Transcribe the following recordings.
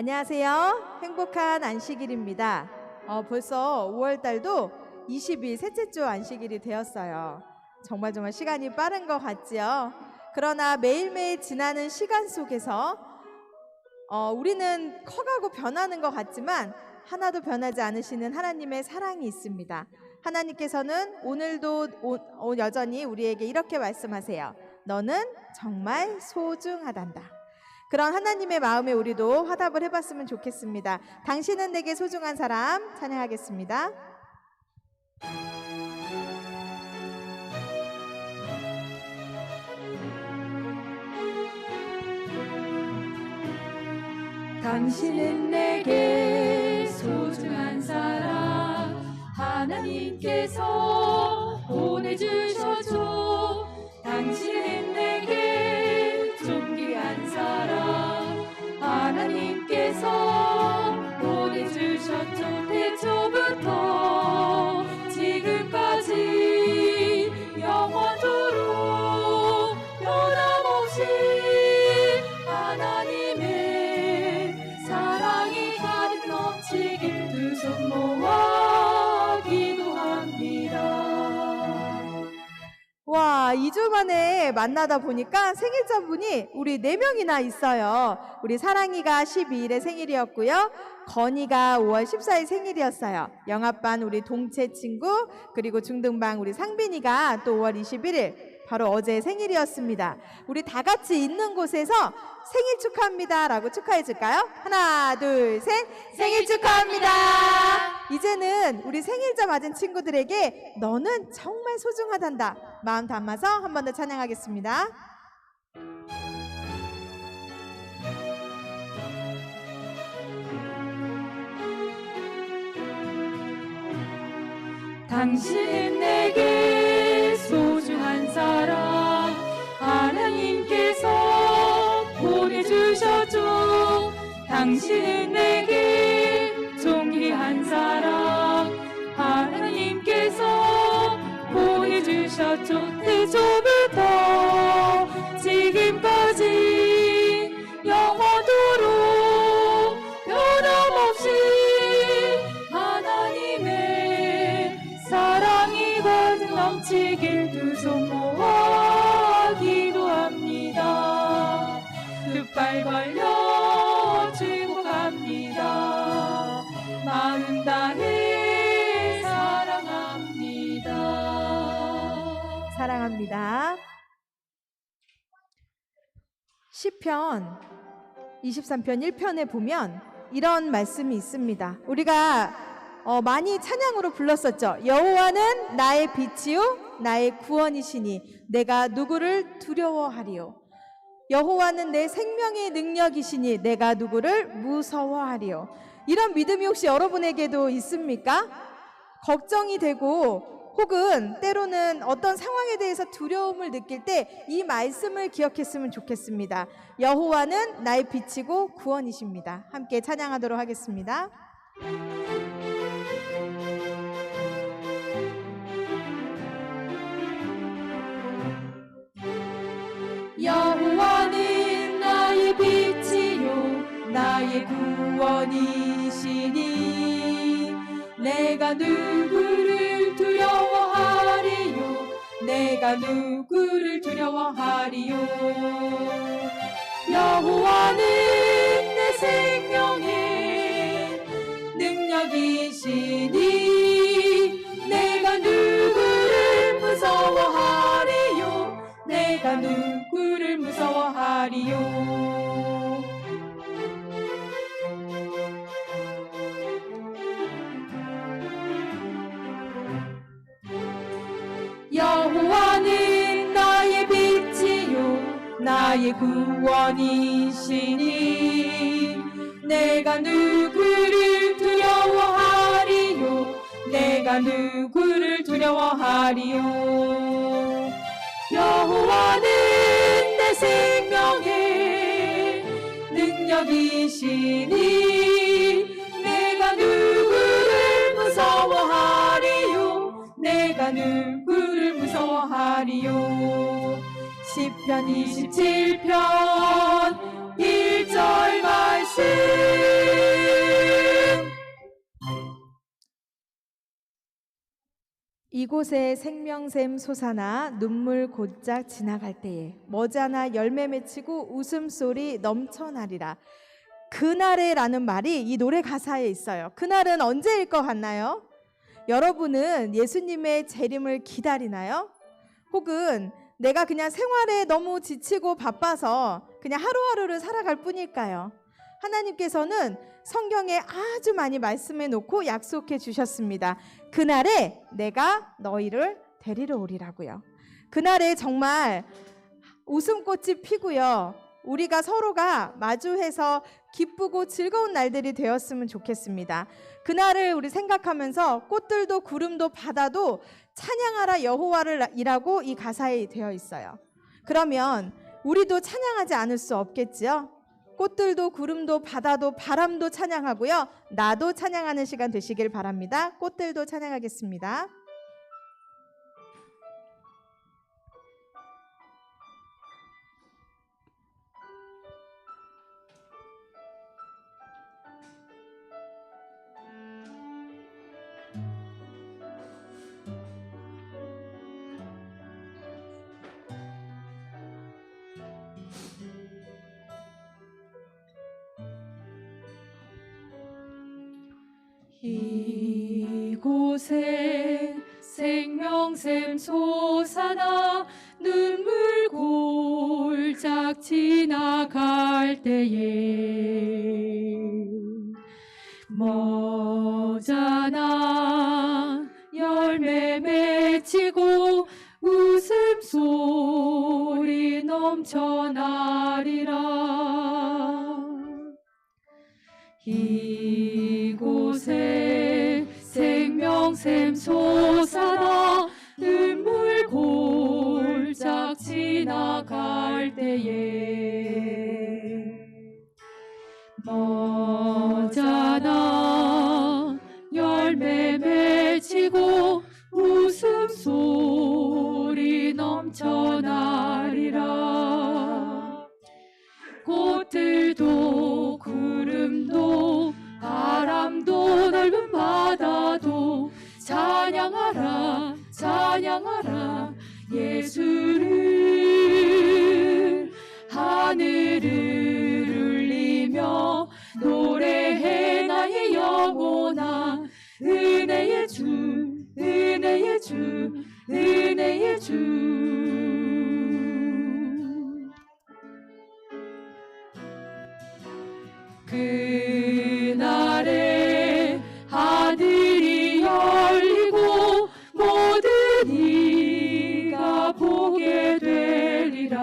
안녕하세요. 행복한 안식일입니다. 벌써 5월달도 20일 셋째 주 안식일이 되었어요. 정말 시간이 빠른 것 같지요? 그러나 매일매일 지나는 시간 속에서 우리는 커가고 변하는 것 같지만 하나도 변하지 않으시는 하나님의 사랑이 있습니다. 하나님께서는 오늘도 여전히 우리에게 이렇게 말씀하세요. 너는 정말 소중하단다. 그런 하나님의 마음에 우리도 화답을 해봤으면 좋겠습니다. 당신은 내게 소중한 사람 찬양하겠습니다. 당신은 내게 소중한 사람 하나님께서 보내주셔줘. 당신은 내게 존귀한 사람 하나님께서 보내주셨죠. 태초부터 지금까지 영원토록 변함없이 하나님의 사랑이 가득 넘치길 두 손 모아 기도합니다. 와, 2주 만에 만나다 보니까 생일자분이 우리 4명이나 있어요. 우리 사랑이가 12일에 생일이었고요. 건이가 5월 14일 생일이었어요. 영합반 우리 동체 친구, 그리고 중등반 우리 상빈이가 또 5월 21일 바로 어제 생일이었습니다. 우리 다 같이 있는 곳에서 생일 축하합니다 라고 축하해 줄까요? 하나, 둘, 셋. 생일 축하합니다. 이제는 우리 생일자 맞은 친구들에게 너는 정말 소중하단다 마음 담아서 한 번 더 찬양하겠습니다. 당신은 내게 소중한 사람 하나님께서 보내주셨죠. 당신은 내게 존귀한 사람 하나님께서 보내주셨죠. 태초부터 지금까지 영원토록 변함없이 하나님의 사랑이 가득 넘치길 두 손 모아 기도합니다. 끝발 걸려 축복합니다. 마음 다해 사랑합니다. 사랑합니다. 시편 23편 1편에 보면 이런 말씀이 있습니다. 우리가 많이 찬양으로 불렀었죠. 여호와는 나의 빛이요 나의 구원이시니 내가 누구를 두려워하리요. 여호와는 내 생명의 능력이시니 내가 누구를 무서워하리요. 이런 믿음이 혹시 여러분에게도 있습니까? 걱정이 되고 혹은 때로는 어떤 상황에 대해서 두려움을 느낄 때 이 말씀을 기억했으면 좋겠습니다. 여호와는 나의 빛이고 구원이십니다. 함께 찬양하도록 하겠습니다. 여호와는 나의 빛이요 나의 구원이시니 내가 누구를 두려워하리요. 내가 누구를 두려워하리요. 여호와는 내 생명의 능력이시니 내가 누구를 무서워하리요. 내가 누구를 무서워하리요. 여호와는 나의 빛이요 나의 구원이시니 내가 누구를 두려워하리요. 내가 누구를 두려워하리요. 여호와는 내 생명의 능력이시니 내가 누구를 무서워하리요. 내가 누구를 무서워하리요. 시편 27편 1절 말씀 이곳에 생명샘 솟아나 눈물 곧작 지나갈 때에 머지않아 열매 맺히고 웃음소리 넘쳐나리라. 그날에라는 말이 이 노래 가사에 있어요. 그날은 언제일 것 같나요? 여러분은 예수님의 재림을 기다리나요? 혹은 내가 그냥 생활에 너무 지치고 바빠서 그냥 하루하루를 살아갈 뿐일까요? 하나님께서는 성경에 아주 많이 말씀해 놓고 약속해 주셨습니다. 그날에 내가 너희를 데리러 오리라고요. 그날에 정말 웃음꽃이 피고요. 우리가 서로가 마주해서 기쁘고 즐거운 날들이 되었으면 좋겠습니다. 그날을 우리 생각하면서 꽃들도 구름도 바다도 찬양하라 여호와를 이라고 이 가사에 되어 있어요. 그러면 우리도 찬양하지 않을 수 없겠지요? 꽃들도 구름도 바다도 바람도 찬양하고요. 나도 찬양하는 시간 되시길 바랍니다. 꽃들도 찬양하겠습니다. 이곳에 생명샘 솟아나 눈물 골짝 지나갈 때에 머지않아 열매 맺히고 웃음소리 넘쳐나리라. 이곳에 생명샘 솟아나 눈물 골짝 지나갈 때에 머지않아 열매 맺히고 웃음소리 넘쳐나리라. 꽃들도 구름도 바람도 넓은 바다도 찬양하라 찬양하라 예수를. 하늘을 울리며 노래해 나의 영혼아. 은혜의 주 은혜의 주 은혜의 주. 그날에 하늘이 열리고 모든 이가 보게 되리라.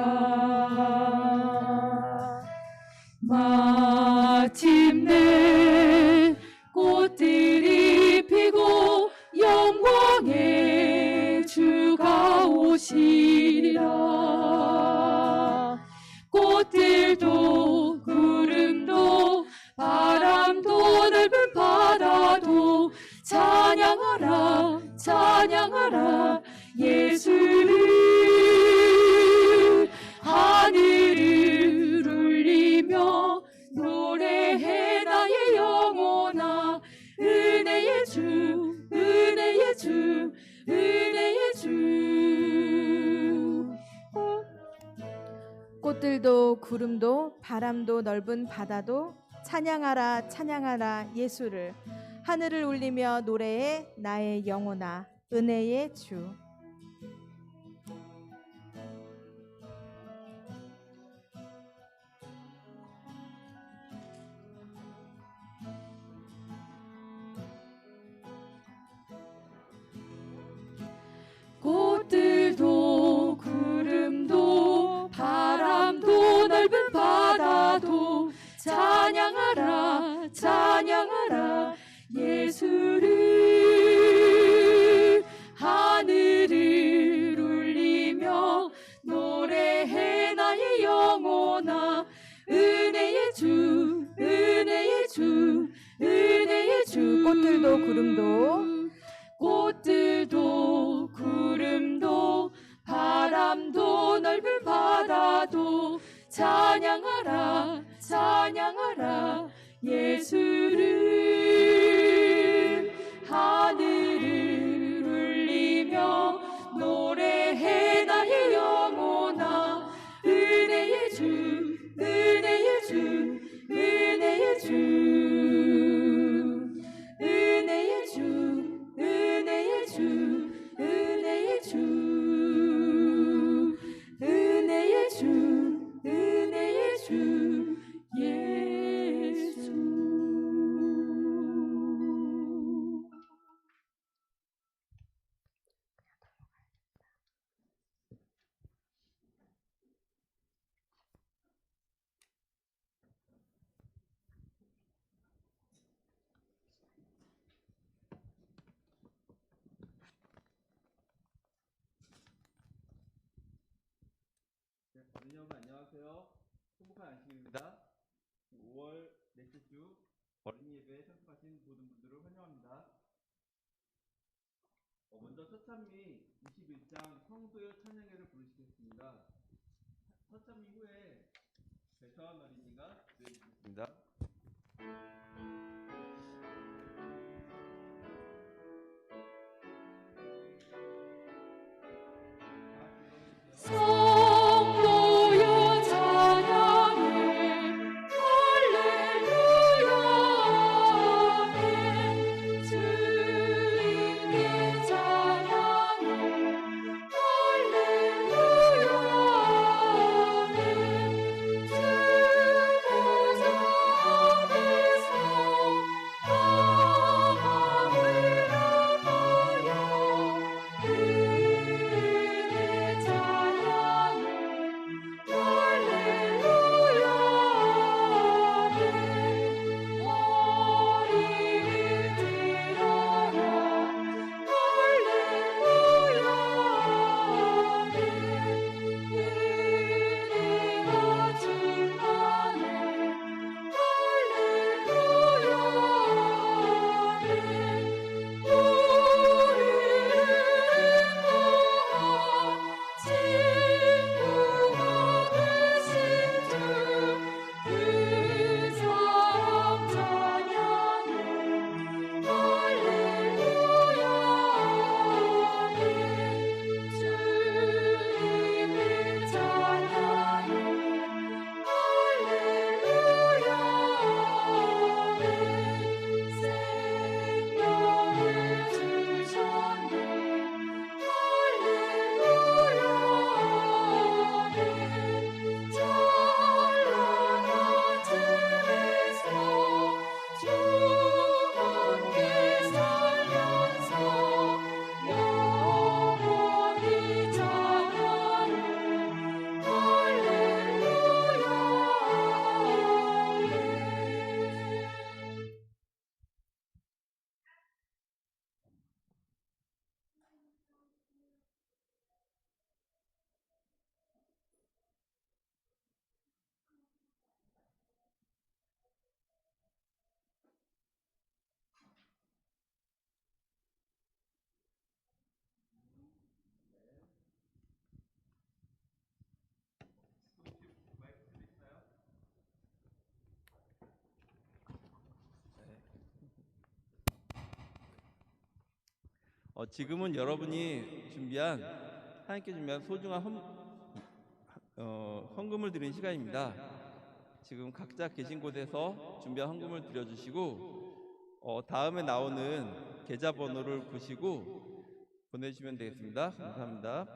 마침내 꽃들이 피고 영광의 주가 오시리라. 꽃들도 구름도 바람도 넓은 바다도 찬양하라 찬양하라 예수를. 하늘을 울리며 노래해 나의 영혼아. 은혜의 주 은혜의 주 은혜의 주. 꽃들도 구름도 바람도 넓은 바다도 찬양하라 찬양하라 예수를. 하늘을 울리며 노래해 나의 영혼아. 은혜의 주. 꽃들도 구름도 바람도 넓은 바다도 찬양하라 찬양하라 예수를. 하늘을 울리며 노래해 나의 영혼아. 은혜의 주 은혜의 주 은혜의 주. 꽃들도 구름도 꽃들도 구름도 바람도 넓은 바다도 찬양하라 찬양하라 예수를. 하늘을 울리며 주, 은혜의 주, 은혜의 주, 은혜의 주, 은혜의 주, 은혜의 주, 은혜의 주, 은혜의 주, 예수. 네, 어린이 여러분 안녕하세요. 행복한 안식일입니다. 5월 넷째 주 어린이 예배에 참석하신 모든 분들을 환영합니다. 먼저 처참히 21장 성도의 찬양회를 부르시겠습니다. 처참히 후에 배서한 어린이가 드리겠습니다. 성도여 찬양해 할렐루야 아멘 주님께 찬양해 할렐루야 아멘 주 보좌 앞에서 마음을 아파요 은혜 찬양해 할렐루야 아멘 머리를 들어라 할렐루야 아멘 은혜가 충만해 할렐루야 아멘 우리를 구한 친구가 되신 주 그 사랑 찬양해 할렐루야 아멘 주님을 찬양해 할렐루야 아멘 생명을 주셨네 할렐루야 아멘 찬란한 집에서 주 함께 살면서 영원히 찬양해 할렐루야 아멘. 마이크 들리시나요? 지금은 여러분이 준비한 하나님께 준비한 소중한 헌금을 드리는 시간입니다. 지금 각자 계신 곳에서 준비한 헌금을 드려주시고 다음에 나오는 계좌번호를 보시고 보내주시면 되겠습니다. 감사합니다.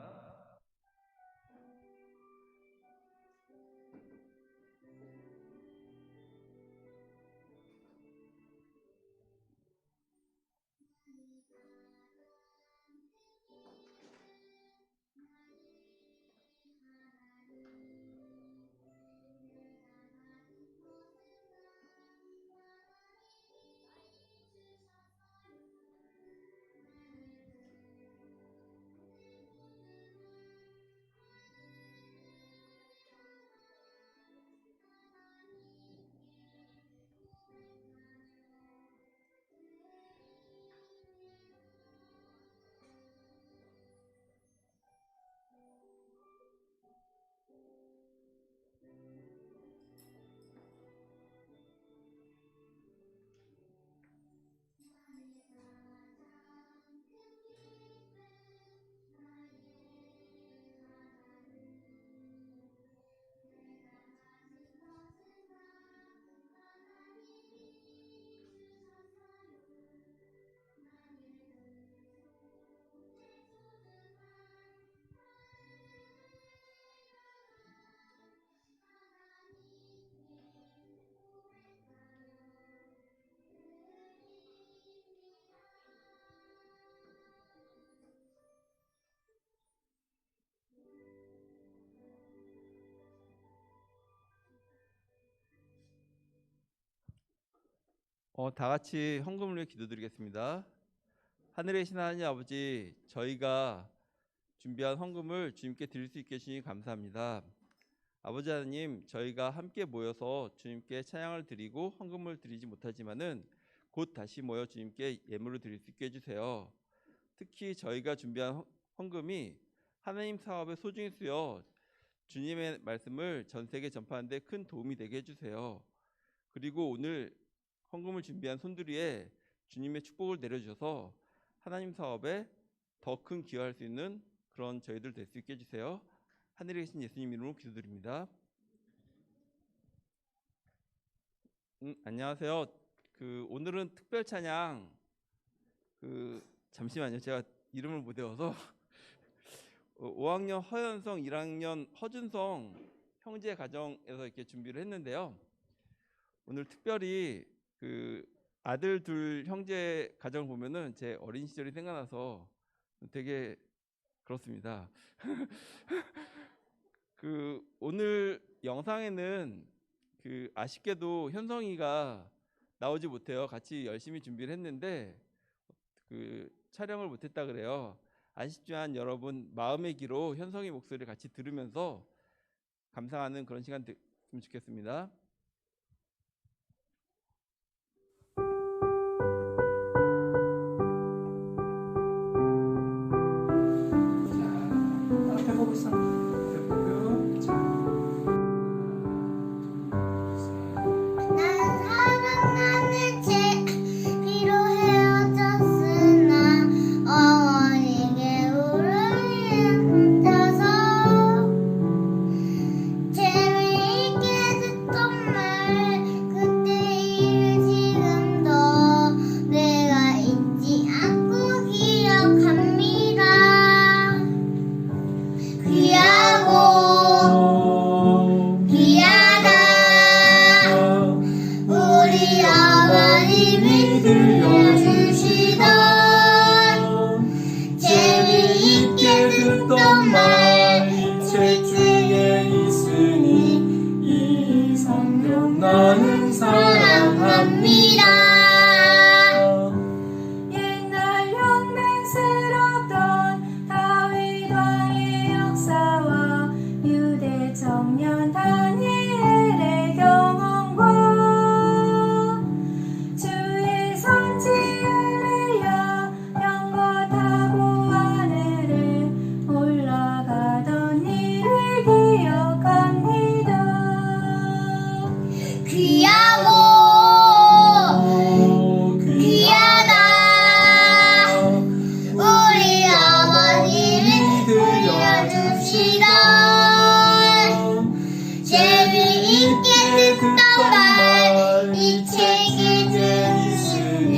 다 같이 헌금을 위해 기도드리겠습니다. 하늘에 계신 하나님 아버지, 저희가 준비한 헌금을 주님께 드릴 수 있게 해주시니 감사합니다. 아버지 하나님, 저희가 함께 모여서 주님께 찬양을 드리고 헌금을 드리지 못하지만은 곧 다시 모여 주님께 예물을 드릴 수 있게 해주세요. 특히 저희가 준비한 헌금이 하나님 사업에 소중히 쓰여 주님의 말씀을 전 세계에 전파하는 데 큰 도움이 되게 해주세요. 그리고 오늘 헌금을 준비한 손들이에 주님의 축복을 내려주셔서 하나님 사업에 더 큰 기여할 수 있는 그런 저희들 될 수 있게 해주세요. 하늘에 계신 예수님 이름으로 기도드립니다. 안녕하세요. 오늘은 특별 찬양 잠시만요. 제가 이름을 못 외워서 5학년 허연성, 1학년 허준성 형제 가정에서 이렇게 준비를 했는데요. 오늘 특별히 아들 둘 형제 가정을 보면은 제 어린 시절이 생각나서 되게 그렇습니다. 오늘 영상에는 아쉽게도 현성이가 나오지 못해요. 같이 열심히 준비를 했는데 촬영을 못했다 그래요. 아쉽지만 여러분 마음의 귀로 현성이 목소리를 같이 들으면서 감상하는 그런 시간 됐으면 좋겠습니다. 나는 제비로 헤어졌으나 어머니께 울으며 혼자서 재미있게 듣던 말 그때 일을 지금도 내가 잊지 않고 기억합니다. 귀하고 우리 어머님이 들려주시던 재미있게 듣던 말 이 책 중에 있으니 이 성경 나는 사랑합니다. 옛날 혁명스럽던 다윗 왕의 역사와 유대 청년 다니엘의 경험과 주의 성지 엘리야 연거 타고 하늘에 올라가던 일을 기억합니다. 귀하고 귀하다 우리 어머님이 들려주시던 재미있게 듣던 말 이 책에 있으니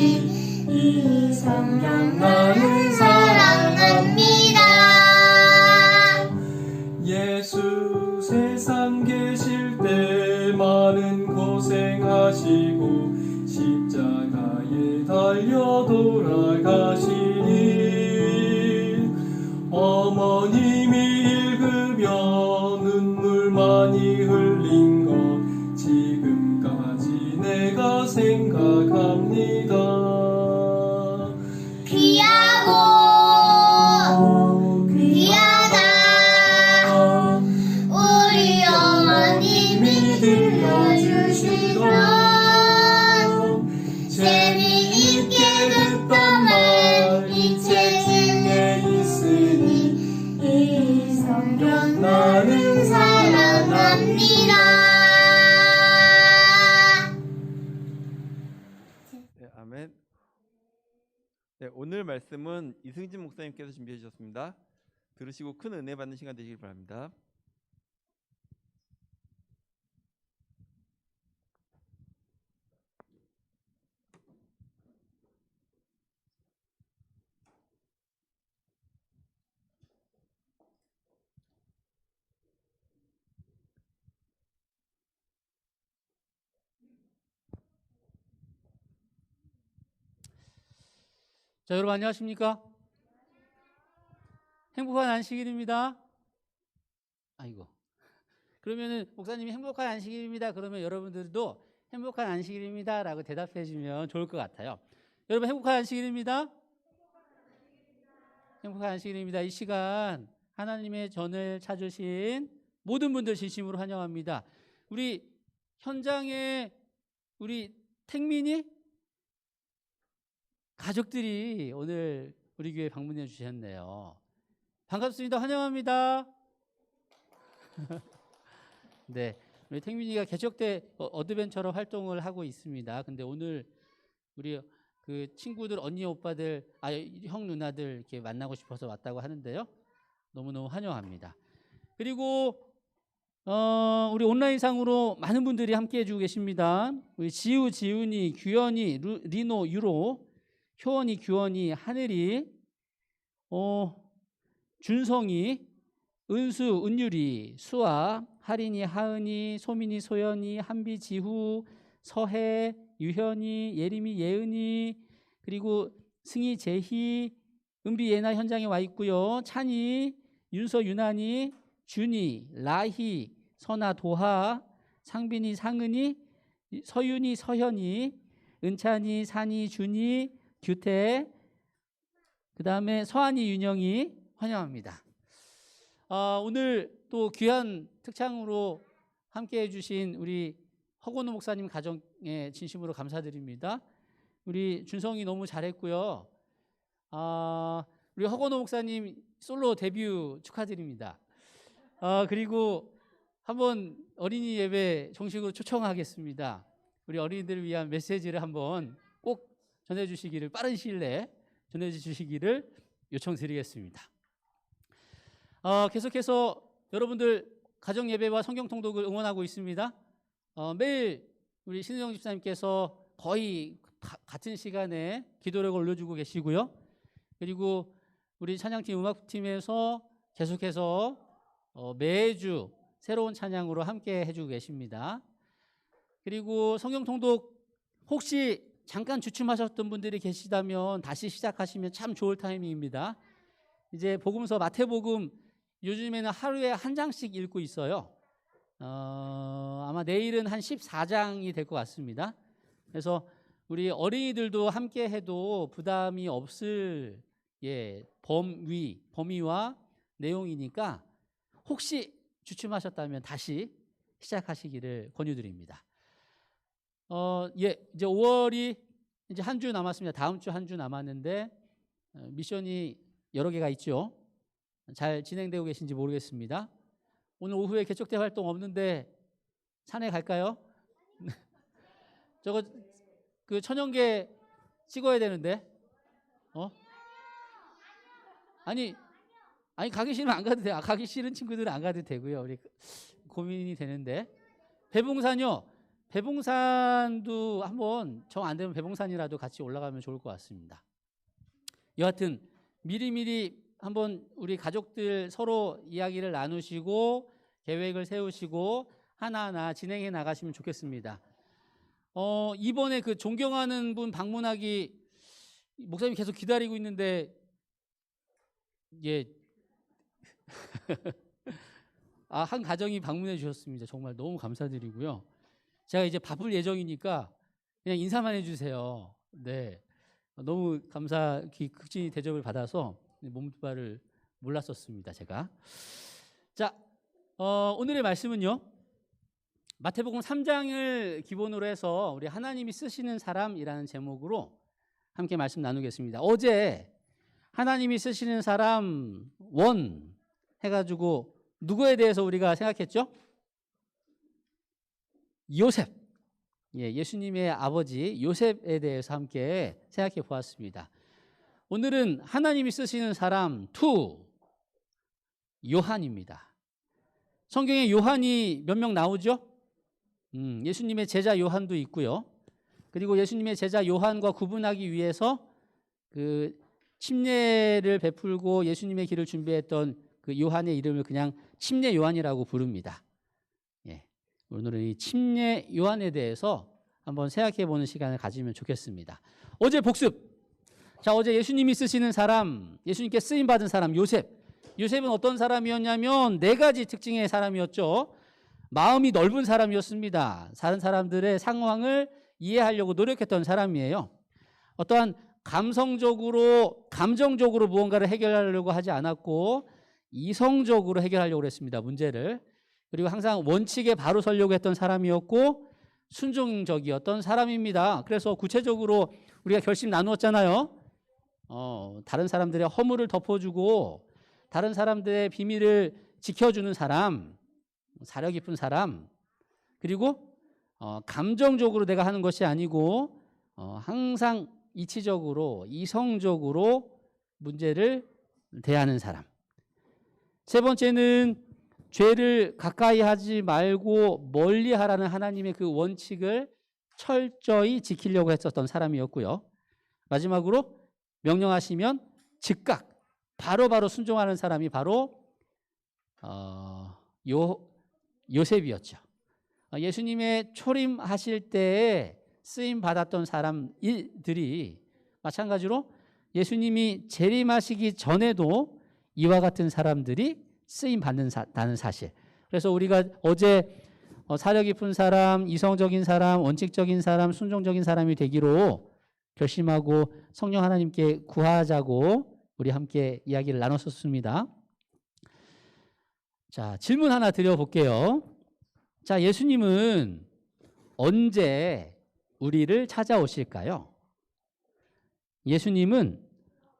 이 성경 나는 사랑합니다. 예수 세상 계실 때 많은 고생하시고 십자가에 달려 돌아가시니 어머님이 읽으며 눈물 많이 흘린 것 지금까지 내가 생각합니다. 귀하고 귀하다 우리 어머님이 들려주시던 재미있게 듣던 말 이 책에 있으니 이 성경 나는 사랑합니다. 네, 아멘. 네, 오늘 말씀은 이승진 목사님께서 준비해 주셨습니다. 들으시고 큰 은혜 받는 시간 되시길 바랍니다. 자, 여러분 안녕하십니까? 행복한 안식일입니다. 아이고. 그러면은 목사님이 행복한 안식일입니다. 그러면 여러분들도 행복한 안식일입니다 라고 대답해 주면 좋을 것 같아요. 여러분 행복한 안식일입니다. 행복한 안식일입니다. 이 시간 하나님의 전을 찾으신 모든 분들 진심으로 환영합니다. 우리 현장에 우리 택민이 가족들이 오늘 우리 교회 방문해 주셨네요. 반갑습니다. 환영합니다. 네, 우리 택민이가 개척 때 어드벤처로 활동을 하고 있습니다. 근데 오늘 우리 그 친구들, 언니, 오빠들, 형, 누나들 이렇게 만나고 싶어서 왔다고 하는데요. 너무너무 환영합니다. 그리고 우리 온라인상으로 많은 분들이 함께 해주고 계십니다. 우리 지우, 지훈이, 규현이, 리노, 유로, 효원이, 규원이, 하늘이, 준성이, 은수, 은유리, 수아, 하린이, 하은이, 소민이, 소연이, 한비, 지후, 서해, 유현이, 예림이, 예은이, 그리고 승희, 재희, 은비, 예나 현장에 와 있고요. 찬이, 윤서, 유난이, 준이, 라희, 선아, 도하, 상빈이, 상은이, 서윤이, 서현이, 은찬이, 산이, 준이, 규태, 그 다음에 서한이, 윤영이 환영합니다. 오늘 또 귀한 특창으로 함께 해주신 우리 허건우 목사님 가정에 진심으로 감사드립니다. 우리 준성이 너무 잘했고요. 우리 허건우 목사님 솔로 데뷔 축하드립니다. 그리고 한번 어린이 예배 정식으로 초청하겠습니다. 우리 어린이들을 위한 메시지를 한번 꼭 전해주시기를, 빠른 시일 내에 전해주시기를 요청드리겠습니다. 계속해서 여러분들 가정 예배와 성경 통독을 응원하고 있습니다. 매일 우리 신은영 집사님께서 거의 같은 시간에 기도력을 올려주고 계시고요. 그리고 우리 찬양팀 음악팀에서 계속해서 매주 새로운 찬양으로 함께 해주고 계십니다. 그리고 성경 통독 혹시 잠깐 주춤하셨던 분들이 계시다면 다시 시작하시면 참 좋을 타이밍입니다. 이제 복음서 마태복음 요즘에는 하루에 한 장씩 읽고 있어요. 아마 내일은 한 14장이 될 것 같습니다. 그래서 우리 어린이들도 함께 해도 부담이 없을 범위와 내용이니까 혹시 주춤하셨다면 다시 시작하시기를 권유드립니다. 이제 5월이 이제 한 주 남았습니다. 다음 주 한 주 남았는데 미션이 여러 개가 있죠. 잘 진행되고 계신지 모르겠습니다. 오늘 오후에 개척대 활동 없는데 산에 갈까요? 저거 그 천연계 찍어야 되는데. 아니 가기 싫으면 안 가도 돼요. 가기 싫은 친구들은 안 가도 되고요. 우리 고민이 되는데. 배봉산요. 배봉산도 한번 정 안 되면 배봉산이라도 같이 올라가면 좋을 것 같습니다. 여하튼 미리미리 한번 우리 가족들 서로 이야기를 나누시고 계획을 세우시고 하나하나 진행해 나가시면 좋겠습니다. 이번에 그 존경하는 분 방문하기 목사님이 계속 기다리고 있는데 한 가정이 방문해 주셨습니다. 정말 너무 감사드리고요. 제가 이제 바쁠 예정이니까 그냥 인사만 해주세요. 네, 너무 극진히 대접을 받아서 몸둘바를 몰랐었습니다. 제가. 자, 오늘의 말씀은요. 마태복음 3장을 기본으로 해서 우리 하나님이 쓰시는 사람이라는 제목으로 함께 말씀 나누겠습니다. 어제 하나님이 쓰시는 사람 원 해가지고 누구에 대해서 우리가 생각했죠? 요셉. 예수님의 아버지 요셉에 대해서 함께 생각해 보았습니다. 오늘은 하나님이 쓰시는 사람 2 요한입니다. 성경에 요한이 몇 명 나오죠? 예수님의 제자 요한도 있고요. 그리고 예수님의 제자 요한과 구분하기 위해서 그 침례를 베풀고 예수님의 길을 준비했던 그 요한의 이름을 그냥 침례 요한이라고 부릅니다. 오늘은 이 침례 요한에 대해서 한번 생각해 보는 시간을 가지면 좋겠습니다. 어제 복습. 자, 어제 예수님이 쓰시는 사람, 예수님께 쓰임받은 사람 요셉. 요셉은 어떤 사람이었냐면 4가지 특징의 사람이었죠. 마음이 넓은 사람이었습니다. 다른 사람들의 상황을 이해하려고 노력했던 사람이에요. 어떠한 감정적으로 무언가를 해결하려고 하지 않았고 이성적으로 해결하려고 했습니다. 문제를. 그리고 항상 원칙에 바로 서려고 했던 사람이었고 순종적이었던 사람입니다. 그래서 구체적으로 우리가 결심 나누었잖아요. 다른 사람들의 허물을 덮어주고 다른 사람들의 비밀을 지켜주는 사람, 사려 깊은 사람, 그리고 감정적으로 내가 하는 것이 아니고 항상 이치적으로 이성적으로 문제를 대하는 사람. 세 번째는 죄를 가까이 하지 말고 멀리 하라는 하나님의 그 원칙을 철저히 지키려고 했었던 사람이었고요. 마지막으로 명령하시면 즉각 바로바로 순종하는 사람이 바로 요셉이었죠. 예수님의 초림하실 때에 쓰임 받았던 사람들이 마찬가지로 예수님이 재림하시기 전에도 이와 같은 사람들이 쓰임 받는다는 사실. 그래서 우리가 어제 사려 깊은 사람, 이성적인 사람, 원칙적인 사람, 순종적인 사람이 되기로 결심하고 성령 하나님께 구하자고 우리 함께 이야기를 나눴었습니다. 자, 질문 하나 드려볼게요. 자, 예수님은 언제 우리를 찾아오실까요? 예수님은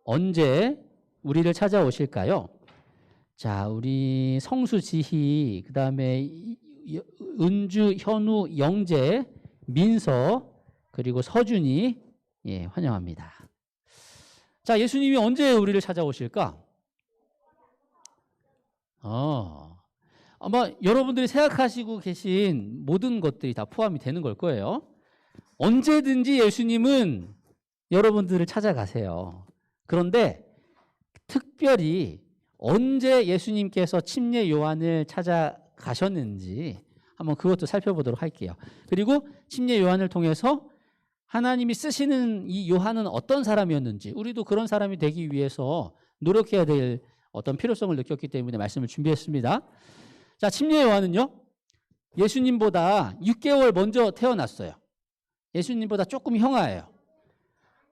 언제 우리를 찾아오실까요? 자, 우리 성수, 지희, 그 다음에 은주, 현우, 영재, 민서, 그리고 서준이, 예, 환영합니다. 자, 예수님이 언제 우리를 찾아오실까? 아마 여러분들이 생각하시고 계신 모든 것들이 다 포함이 되는 걸 거예요. 언제든지 예수님은 여러분들을 찾아가세요. 그런데 특별히 언제 예수님께서 침례 요한을 찾아가셨는지 한번 그것도 살펴보도록 할게요. 그리고 침례 요한을 통해서 하나님이 쓰시는 이 요한은 어떤 사람이었는지 우리도 그런 사람이 되기 위해서 노력해야 될 어떤 필요성을 느꼈기 때문에 말씀을 준비했습니다. 자, 침례 요한은요, 예수님보다 6개월 먼저 태어났어요. 예수님보다 조금 형아예요.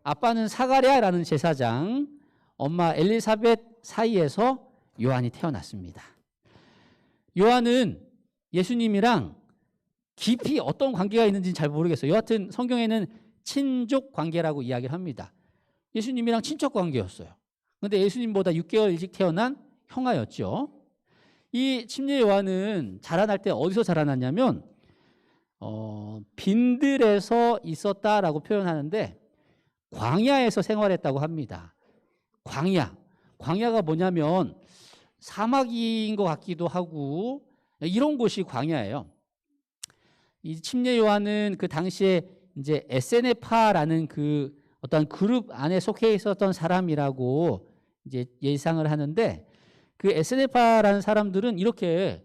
아빠는 사가랴라는 제사장, 엄마 엘리사벳 사이에서 요한이 태어났습니다. 요한은 예수님이랑 깊이 어떤 관계가 있는지는 잘 모르겠어요. 여하튼 성경에는 친족 관계라고 이야기를 합니다. 예수님이랑 친척 관계였어요. 그런데 예수님보다 6개월 일찍 태어난 형아였죠. 이 침례 요한은 자라날 때 어디서 자라났냐면 빈들에서 있었다라고 표현하는데 광야에서 생활했다고 합니다. 광야가 뭐냐면 사막인 것 같기도 하고 이런 곳이 광야예요. 이 침례 요한은 그 당시에 이제 에세네파라는 그 어떤 그룹 안에 속해 있었던 사람이라고 이제 예상을 하는데 그 에세네파라는 사람들은 이렇게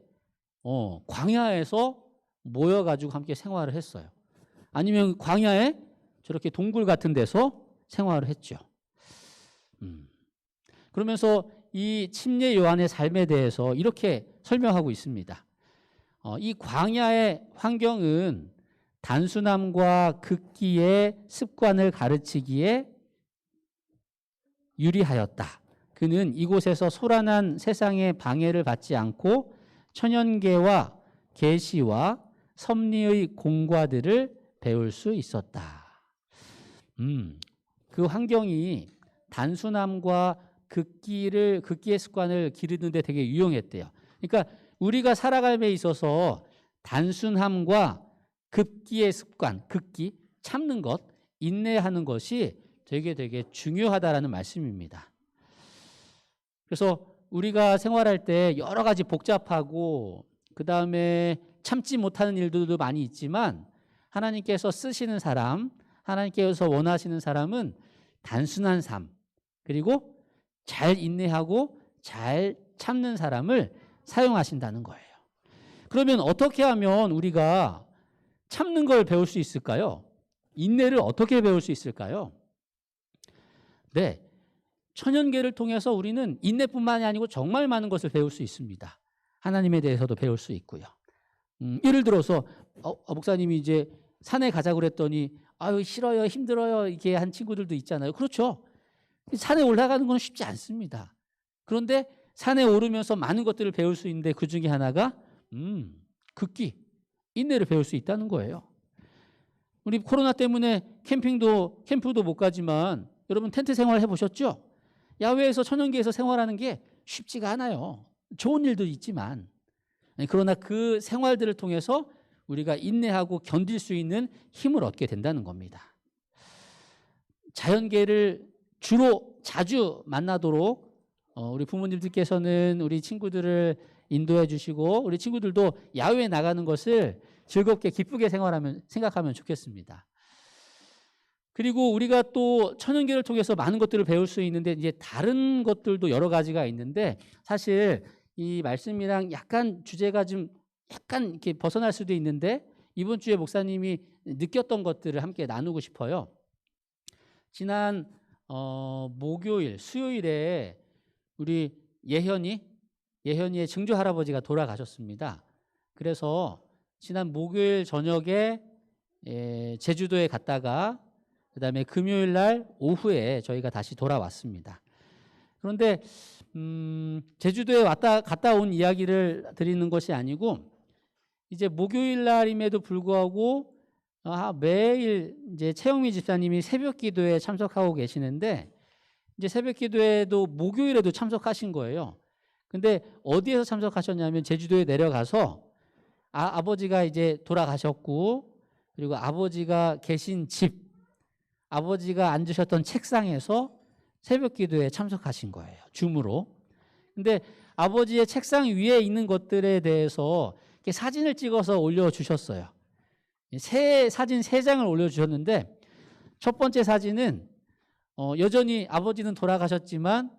광야에서 모여가지고 함께 생활을 했어요. 아니면 광야에 저렇게 동굴 같은 데서 생활을 했죠. 그러면서 이 침례 요한의 삶에 대해서 이렇게 설명하고 있습니다. 이 광야의 환경은 단순함과 극기의 습관을 가르치기에 유리하였다. 그는 이곳에서 소란한 세상의 방해를 받지 않고 천연계와 계시와 섭리의 공과들을 배울 수 있었다. 그 환경이 단순함과 극기의 습관을 기르는 데 되게 유용했대요. 그러니까 우리가 살아감에 있어서 단순함과 극기의 습관, 극기, 참는 것, 인내하는 것이 되게 중요하다라는 말씀입니다. 그래서 우리가 생활할 때 여러 가지 복잡하고 그 다음에 참지 못하는 일들도 많이 있지만 하나님께서 쓰시는 사람, 하나님께서 원하시는 사람은 단순한 삶, 그리고 잘 인내하고 잘 참는 사람을 사용하신다는 거예요. 그러면 어떻게 하면 우리가 참는 걸 배울 수 있을까요? 인내를 어떻게 배울 수 있을까요? 네, 천연계를 통해서 우리는 인내뿐만이 아니고 정말 많은 것을 배울 수 있습니다. 하나님에 대해서도 배울 수 있고요. 예를 들어서 목사님이 이제 산에 가자고 그랬더니 아유 싫어요, 힘들어요 이렇게 한 친구들도 있잖아요. 그렇죠. 산에 올라가는 건 쉽지 않습니다. 그런데 산에 오르면서 많은 것들을 배울 수 있는데 그 중에 하나가 극기, 인내를 배울 수 있다는 거예요. 우리 코로나 때문에 캠프도 못 가지만 여러분 텐트 생활 해보셨죠? 야외에서 천연기에서 생활하는 게 쉽지가 않아요. 좋은 일도 있지만 그러나 그 생활들을 통해서 우리가 인내하고 견딜 수 있는 힘을 얻게 된다는 겁니다. 자연계를 자주 만나도록 우리 부모님들께서는 우리 친구들을 인도해 주시고 우리 친구들도 야외에 나가는 것을 즐겁게 기쁘게 생각하면 좋겠습니다. 그리고 우리가 또 천연계를 통해서 많은 것들을 배울 수 있는데 이제 다른 것들도 여러 가지가 있는데 사실 이 말씀이랑 약간 주제가 좀 약간 이렇게 벗어날 수도 있는데 이번 주에 목사님이 느꼈던 것들을 함께 나누고 싶어요. 지난 목요일, 수요일에 우리 예현이의 증조 할아버지가 돌아가셨습니다. 그래서 지난 목요일 저녁에 제주도에 갔다가 그다음에 금요일 날 오후에 저희가 다시 돌아왔습니다. 그런데 제주도에 갔다 온 이야기를 드리는 것이 아니고 이제 목요일 날임에도 불구하고 매일 이제 최영미 집사님이 새벽 기도에 참석하고 계시는데 이제 새벽 기도에도 목요일에도 참석하신 거예요. 근데 어디에서 참석하셨냐면 제주도에 내려가서 아버지가 이제 돌아가셨고 그리고 아버지가 계신 집, 아버지가 앉으셨던 책상에서 새벽 기도에 참석하신 거예요. 줌으로. 근데 아버지의 책상 위에 있는 것들에 대해서 이렇게 사진을 찍어서 올려주셨어요. 사진 3장을 올려주셨는데 첫 번째 사진은 여전히 아버지는 돌아가셨지만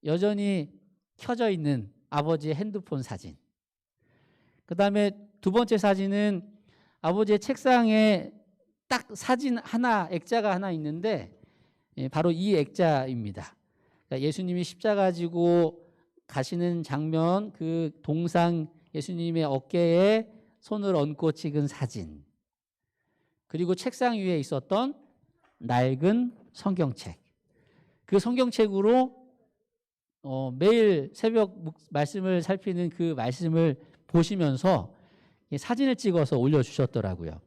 여전히 켜져 있는 아버지의 핸드폰 사진. 그 다음에 두 번째 사진은 아버지의 책상에 딱 사진 하나, 액자가 하나 있는데 바로 이 액자입니다. 그러니까 예수님이 십자가 지고 가시는 장면, 그 동상 예수님의 어깨에 손을 얹고 찍은 사진. 그리고 책상 위에 있었던 낡은 성경책. 그 성경책으로 매일 새벽 말씀을 살피는 그 말씀을 보시면서 사진을 찍어서 올려주셨더라고요.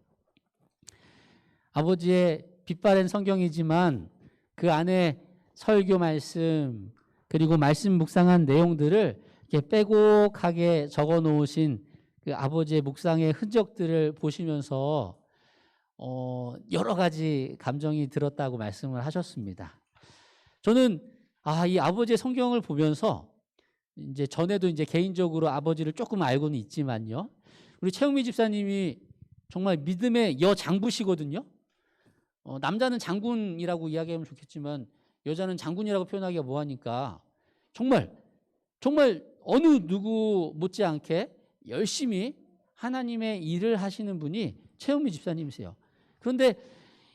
아버지의 빛바랜 성경이지만 그 안에 설교 말씀 그리고 말씀 묵상한 내용들을 이렇게 빼곡하게 적어 놓으신 그 아버지의 묵상의 흔적들을 보시면서 여러 가지 감정이 들었다고 말씀을 하셨습니다. 저는 이 아버지의 성경을 보면서 이제 전에도 이제 개인적으로 아버지를 조금 알고는 있지만요. 우리 최영미 집사님이 정말 믿음의 여장부시거든요. 남자는 장군이라고 이야기하면 좋겠지만 여자는 장군이라고 표현하기가 뭐하니까 정말 어느 누구 못지않게 열심히 하나님의 일을 하시는 분이 최영미 집사님이세요. 그런데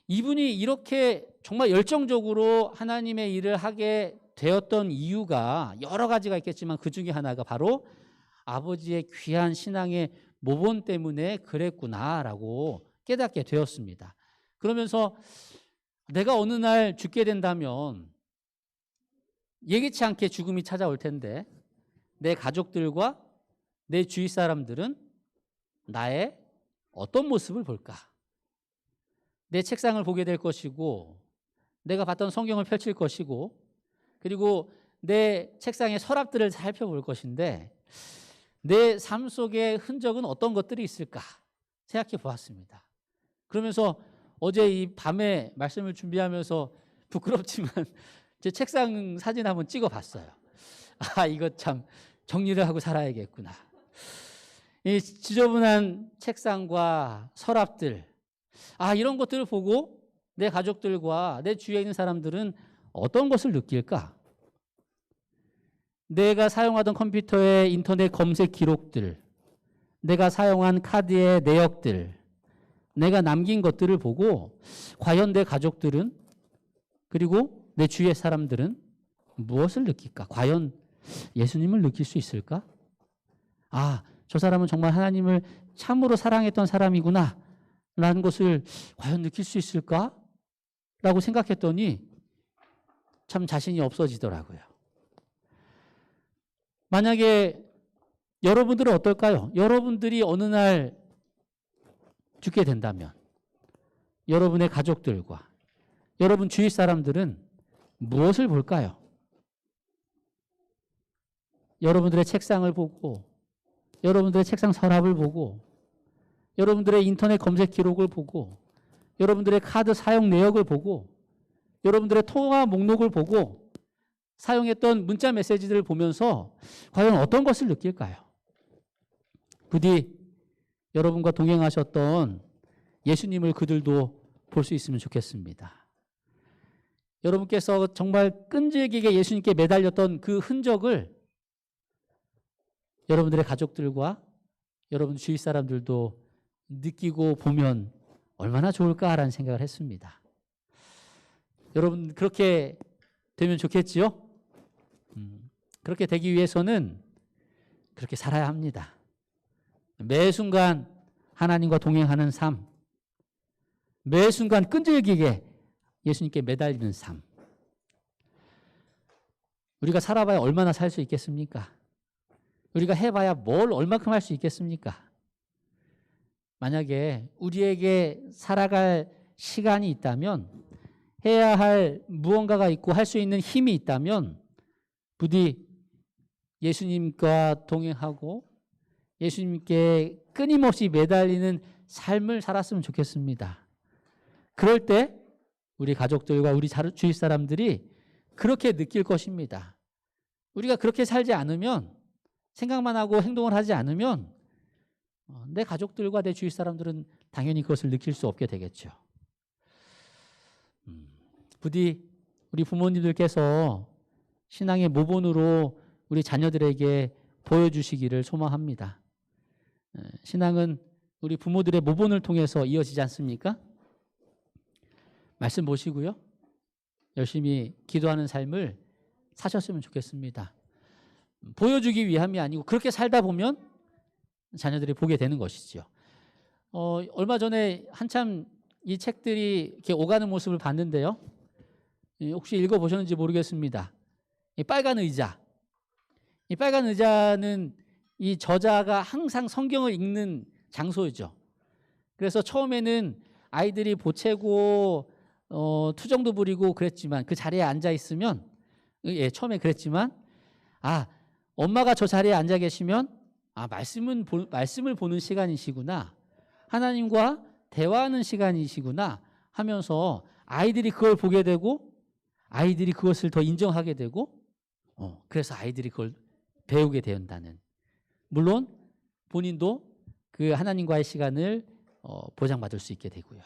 이분이 이렇게 정말 열정적으로 하나님의 일을 하게 되었던 이유가 여러 가지가 있겠지만 그 중에 하나가 바로 아버지의 귀한 신앙의 모범 때문에 그랬구나라고 깨닫게 되었습니다. 그러면서 내가 어느 날 죽게 된다면 예기치 않게 죽음이 찾아올 텐데 내 가족들과 내 주위 사람들은 나의 어떤 모습을 볼까? 내 책상을 보게 될 것이고 내가 봤던 성경을 펼칠 것이고 그리고 내 책상의 서랍들을 살펴볼 것인데 내 삶 속의 흔적은 어떤 것들이 있을까 생각해 보았습니다. 그러면서 어제 이 밤에 말씀을 준비하면서 부끄럽지만 제 책상 사진 한번 찍어 봤어요. 이거 참 정리를 하고 살아야겠구나. 이 지저분한 책상과 서랍들, 이런 것들을 보고 내 가족들과 내 주위에 있는 사람들은 어떤 것을 느낄까? 내가 사용하던 컴퓨터의 인터넷 검색 기록들, 내가 사용한 카드의 내역들, 내가 남긴 것들을 보고 과연 내 가족들은 그리고 내 주위의 사람들은 무엇을 느낄까? 과연 예수님을 느낄 수 있을까? 저 사람은 정말 하나님을 참으로 사랑했던 사람이구나 라는 것을 과연 느낄 수 있을까? 라고 생각했더니 참 자신이 없어지더라고요. 만약에 여러분들은 어떨까요? 여러분들이 어느 날 죽게 된다면 여러분의 가족들과 여러분 주위 사람들은 무엇을 볼까요? 여러분들의 책상을 보고 여러분들의 책상 서랍을 보고 여러분들의 인터넷 검색 기록을 보고 여러분들의 카드 사용 내역을 보고 여러분들의 통화 목록을 보고 사용했던 문자 메시지들을 보면서 과연 어떤 것을 느낄까요? 부디 여러분과 동행하셨던 예수님을 그들도 볼 수 있으면 좋겠습니다. 여러분께서 정말 끈질기게 예수님께 매달렸던 그 흔적을 여러분들의 가족들과 여러분 주위 사람들도 느끼고 보면 얼마나 좋을까라는 생각을 했습니다. 여러분 그렇게 되면 좋겠지요? 그렇게 되기 위해서는 그렇게 살아야 합니다. 매 순간 하나님과 동행하는 삶, 매 순간 끈질기게 예수님께 매달리는 삶. 우리가 살아봐야 얼마나 살 수 있겠습니까? 우리가 해봐야 뭘 얼마큼 할 수 있겠습니까? 만약에 우리에게 살아갈 시간이 있다면, 해야 할 무언가가 있고 할 수 있는 힘이 있다면 부디 예수님과 동행하고 예수님께 끊임없이 매달리는 삶을 살았으면 좋겠습니다. 그럴 때 우리 가족들과 우리 주위 사람들이 그렇게 느낄 것입니다. 우리가 그렇게 살지 않으면, 생각만 하고 행동을 하지 않으면 내 가족들과 내 주위 사람들은 당연히 그것을 느낄 수 없게 되겠죠. 부디 우리 부모님들께서 신앙의 모본으로 우리 자녀들에게 보여주시기를 소망합니다. 신앙은 우리 부모들의 모본을 통해서 이어지지 않습니까? 말씀 보시고요. 열심히 기도하는 삶을 사셨으면 좋겠습니다. 보여주기 위함이 아니고 그렇게 살다 보면 자녀들이 보게 되는 것이죠. 얼마 전에 한참 이 책들이 이렇게 오가는 모습을 봤는데요. 혹시 읽어보셨는지 모르겠습니다. 이 빨간 의자. 이 빨간 의자는 이 저자가 항상 성경을 읽는 장소죠. 그래서 처음에는 아이들이 보채고 투정도 부리고 그랬지만, 그 자리에 앉아 있으면, 처음에 그랬지만, 엄마가 저 자리에 앉아 계시면 말씀을 보는 시간이시구나, 하나님과 대화하는 시간이시구나 하면서 아이들이 그걸 보게 되고 아이들이 그것을 더 인정하게 되고 그래서 아이들이 그걸 배우게 된다는, 물론 본인도 그 하나님과의 시간을 보장받을 수 있게 되고요.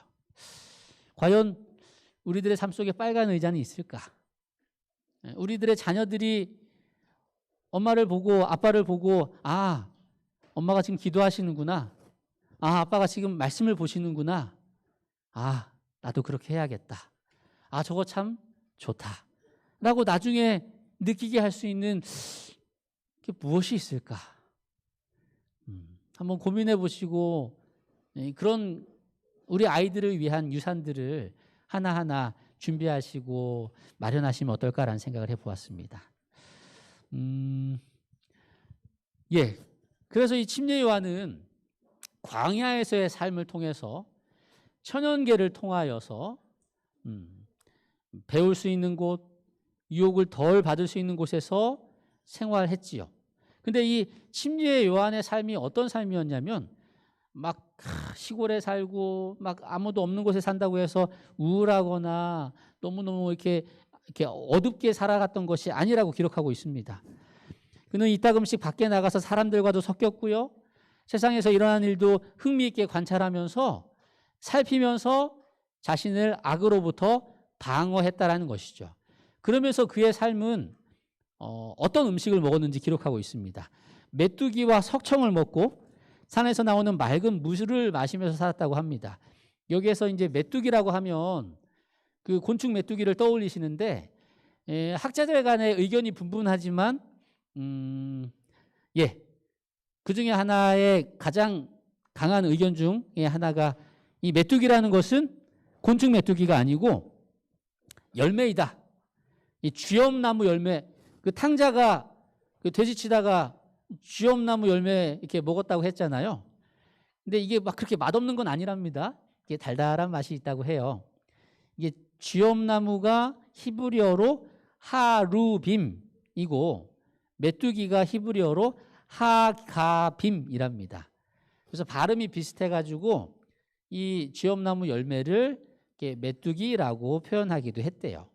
과연 우리들의 삶 속에 빨간 의자는 있을까? 우리들의 자녀들이 엄마를 보고 아빠를 보고 엄마가 지금 기도하시는구나, 아빠가 지금 말씀을 보시는구나, 나도 그렇게 해야겠다, 저거 참 좋다 라고 나중에 느끼게 할 수 있는 게 무엇이 있을까? 한번 고민해 보시고 그런 우리 아이들을 위한 유산들을 하나하나 준비하시고 마련하시면 어떨까라는 생각을 해보았습니다. 그래서 이 침례 요한은 광야에서의 삶을 통해서 천연계를 통하여서 배울 수 있는 곳, 유혹을 덜 받을 수 있는 곳에서 생활했지요. 근데 이 침례 요한의 삶이 어떤 삶이었냐면, 막 시골에 살고 막 아무도 없는 곳에 산다고 해서 우울하거나 너무너무 이렇게 어둡게 살아갔던 것이 아니라고 기록하고 있습니다. 그는 이따금씩 밖에 나가서 사람들과도 섞였고요, 세상에서 일어나는 일도 흥미있게 관찰하면서 살피면서 자신을 악으로부터 방어했다라는 것이죠. 그러면서 그의 삶은 어떤 음식을 먹었는지 기록하고 있습니다. 메뚜기와 석청을 먹고 산에서 나오는 맑은 물을 마시면서 살았다고 합니다. 여기에서 이제 메뚜기라고 하면 그 곤충 메뚜기를 떠올리시는데, 학자들 간의 의견이 분분하지만 그 중에 하나의 가장 강한 의견 중에 하나가 이 메뚜기라는 것은 곤충 메뚜기가 아니고 열매이다. 이 쥐엄나무 열매, 그 탕자가 그 돼지 치다가 쥐엄나무 열매 이렇게 먹었다고 했잖아요. 근데 이게 막 그렇게 맛없는 건 아니랍니다. 이게 달달한 맛이 있다고 해요. 이게 쥐엄나무가 히브리어로 하루빔이고 메뚜기가 히브리어로 하가빔이랍니다. 그래서 발음이 비슷해가지고 이 쥐엄나무 열매를 이렇게 메뚜기라고 표현하기도 했대요.